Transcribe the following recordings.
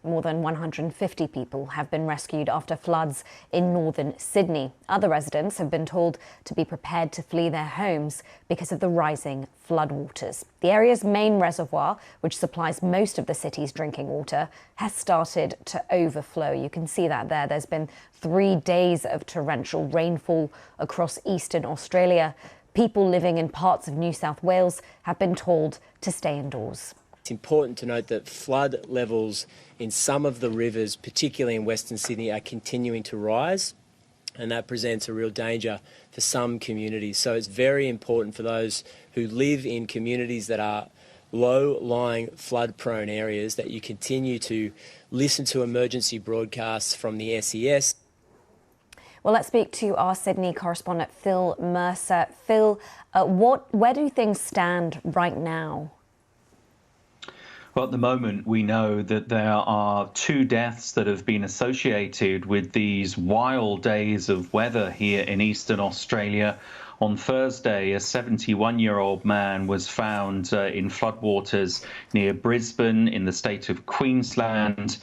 More than 150 people have been rescued after floods in northern Sydney. Other residents have been told to be prepared to flee their homes because of the rising floodwaters. The area's main reservoir, which supplies most of the city's drinking water, has started to overflow. You can see that there. There's been 3 days of torrential rainfall across eastern Australia. People living in parts of New South Wales have been told to stay indoors. It's important to note that flood levels in some of the rivers, particularly in Western Sydney, are continuing to rise, and that presents a real danger for some communities. So it's very important for those who live in communities that are low-lying, flood-prone areas that you continue to listen to emergency broadcasts from the SES. Well, let's speak to our Sydney correspondent, Phil Mercer. Phil, where do things stand right now? Well, at the moment, we know that there are 2 deaths that have been associated with these wild days of weather here in eastern Australia. On Thursday, a 71-year-old man was found in floodwaters near Brisbane in the state of Queensland.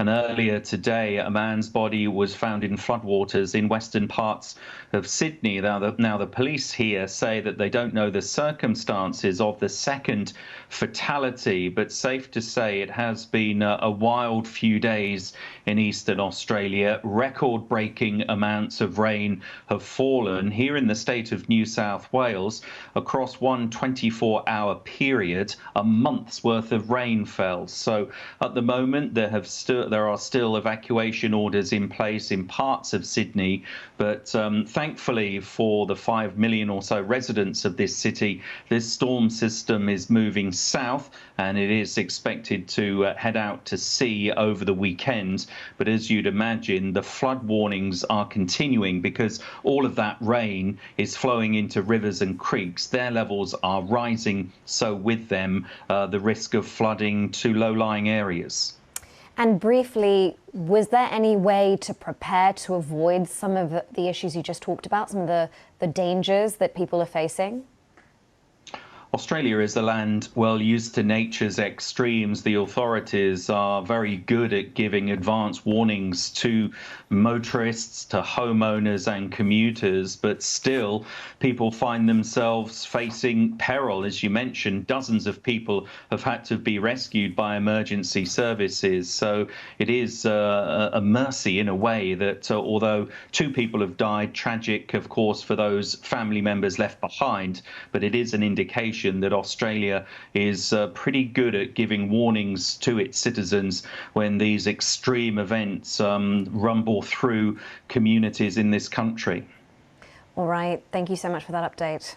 And earlier today, a man's body was found in floodwaters in western parts of Sydney. Now the police here say that they don't know the circumstances of the second fatality, but safe to say it has been a wild few days in eastern Australia. Record-breaking amounts of rain have fallen here in the state of New South Wales. Across one 24-hour period, a month's worth of rain fell. So at the moment, there are still evacuation orders in place in parts of Sydney, but thankfully for the 5 million or so residents of this city, this storm system is moving south and it is expected to head out to sea over the weekend. But as you'd imagine, the flood warnings are continuing because all of that rain is flowing into rivers and creeks. Their levels are rising, so with them, the risk of flooding to low-lying areas. And briefly, was there any way to prepare to avoid some of the issues you just talked about, some of the dangers that people are facing? Australia is a land well used to nature's extremes. The authorities are very good at giving advance warnings to motorists, to homeowners and commuters, but still people find themselves facing peril. As you mentioned, dozens of people have had to be rescued by emergency services. So it is a mercy in a way that although 2 people have died, tragic, of course, for those family members left behind, but it is an indication that Australia is pretty good at giving warnings to its citizens when these extreme events rumble through communities in this country. All right. Thank you so much for that update.